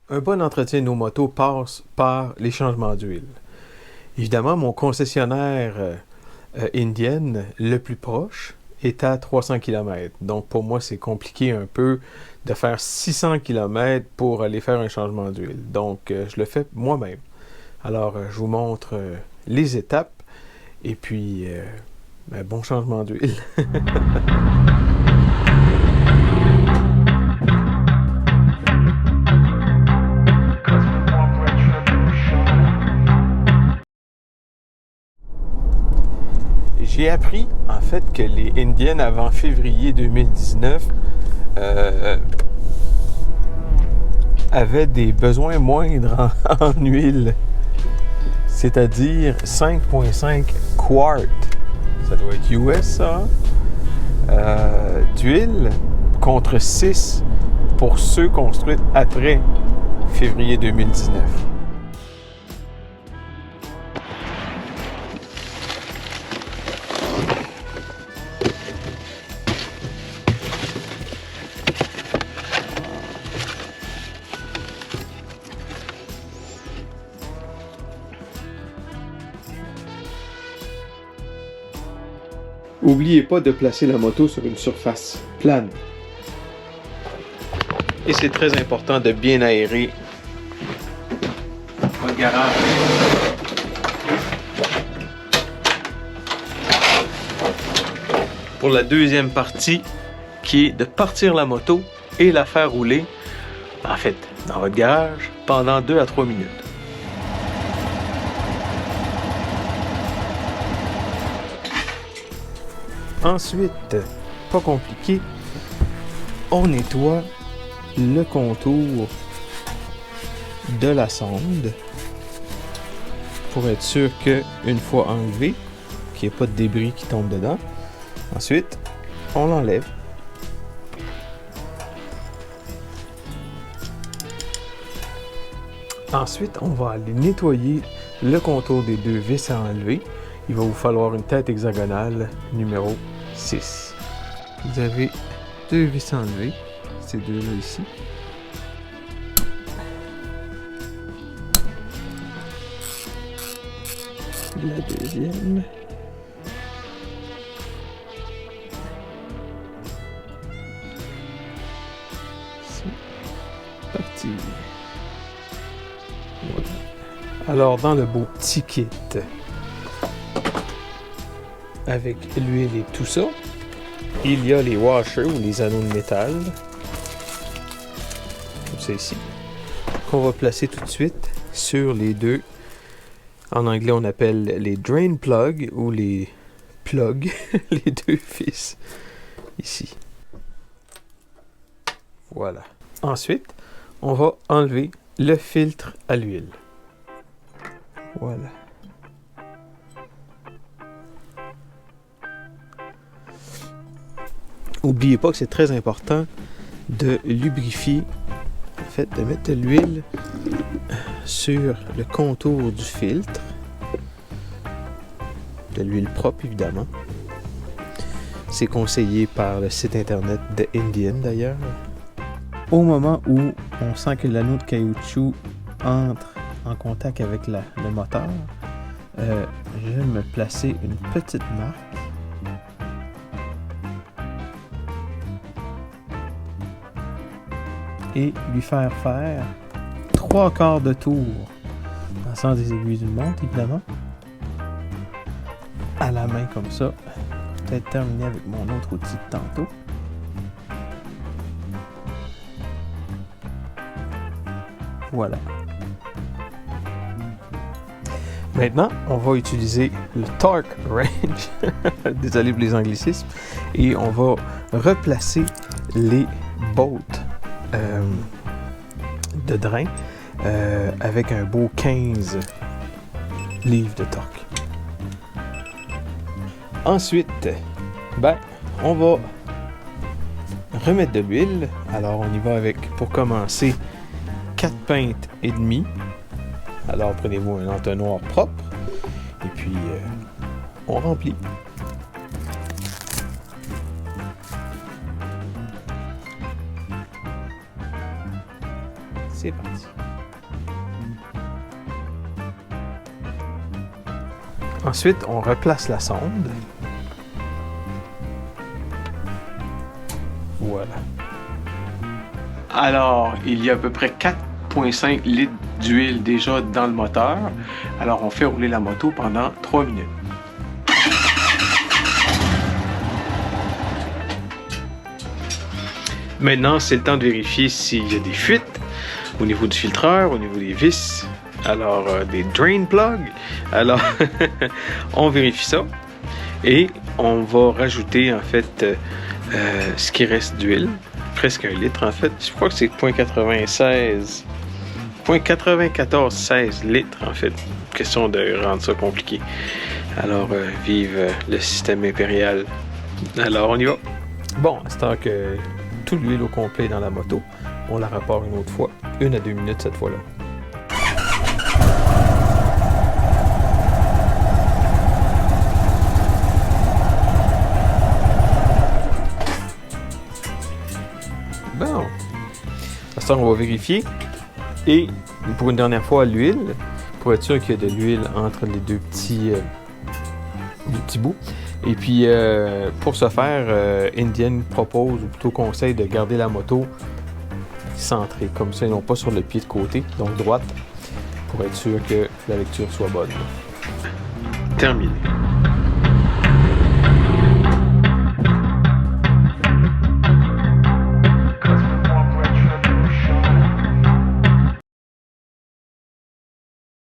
Un bon entretien de nos motos passe par les changements d'huile. Évidemment, mon concessionnaire Indian le plus proche est à 300 km. Donc pour moi, c'est compliqué un peu de faire 600 km pour aller faire un changement d'huile. Donc je le fais moi-même. Alors je vous montre les étapes et puis bon changement d'huile. J'ai appris en fait que les Indiennes avant février 2019 avaient des besoins moindres en huile, c'est-à-dire 5,5 quarts, ça doit être US ça, d'huile contre 6 pour ceux construits après février 2019. N'oubliez pas de placer la moto sur une surface plane. Et c'est très important de bien aérer votre garage. Pour la deuxième partie, qui est de partir la moto et la faire rouler, en fait, dans votre garage, pendant 2 à 3 minutes. Ensuite, pas compliqué, on nettoie le contour de la sonde pour être sûr qu'une fois enlevé, qu'il n'y ait pas de débris qui tombe dedans. Ensuite, on l'enlève. Ensuite, on va aller nettoyer le contour des 2 vis à enlever. Il va vous falloir une tête hexagonale numéro 6. Vous avez 2 vis à enlever, ces 2-là ici. La deuxième. C'est parti. Voilà. Alors, dans le beau petit kit, avec l'huile et tout ça, il y a les washers ou les anneaux de métal, comme ça ici, qu'on va placer tout de suite sur les 2. En anglais, on appelle les drain plugs ou les plugs, les 2 vis ici. Voilà. Ensuite, on va enlever le filtre à l'huile. Voilà. N'oubliez pas que c'est très important de lubrifier, en fait, de mettre de l'huile sur le contour du filtre. De l'huile propre, évidemment. C'est conseillé par le site internet de Indian, d'ailleurs. Au moment où on sent que l'anneau de caoutchouc entre en contact avec le moteur, je vais me placer une petite marque. Et lui faire 3 quarts de tour, dans le sens des aiguilles d'une montre, évidemment, à la main comme ça. Peut-être terminer avec mon autre outil de tantôt. Voilà. Maintenant, on va utiliser le torque wrench, désolé pour les anglicismes, et on va replacer les bolts de drain avec un beau 15 livres de torque. Ensuite, on va remettre de l'huile. Alors on y va avec, pour commencer, 4 pintes et demie. Alors prenez-vous un entonnoir propre et puis on remplit. C'est parti. Ensuite, on replace la sonde. Voilà. Alors, il y a à peu près 4,5 litres d'huile déjà dans le moteur. Alors, on fait rouler la moto pendant 3 minutes. Maintenant, c'est le temps de vérifier s'il y a des fuites au niveau du filtreur, au niveau des vis, alors des drain plugs. Alors, on vérifie ça et on va rajouter en fait ce qui reste d'huile, presque 1 litre en fait. Je crois que c'est 0,9416 litres en fait. Question de rendre ça compliqué. Alors, vive le système impérial. Alors, on y va. Bon, c'est temps que tout l'huile au complet dans la moto. On la repart une autre fois, 1 à 2 minutes cette fois-là. Bon, à ce temps, on va vérifier. Et pour une dernière fois, l'huile, pour être sûr qu'il y a de l'huile entre les deux petits bouts. Et puis, pour ce faire, Indian propose, ou plutôt conseille, de garder la moto centrée, comme ça, et non pas sur le pied de côté, donc droite, pour être sûr que la lecture soit bonne. Terminé.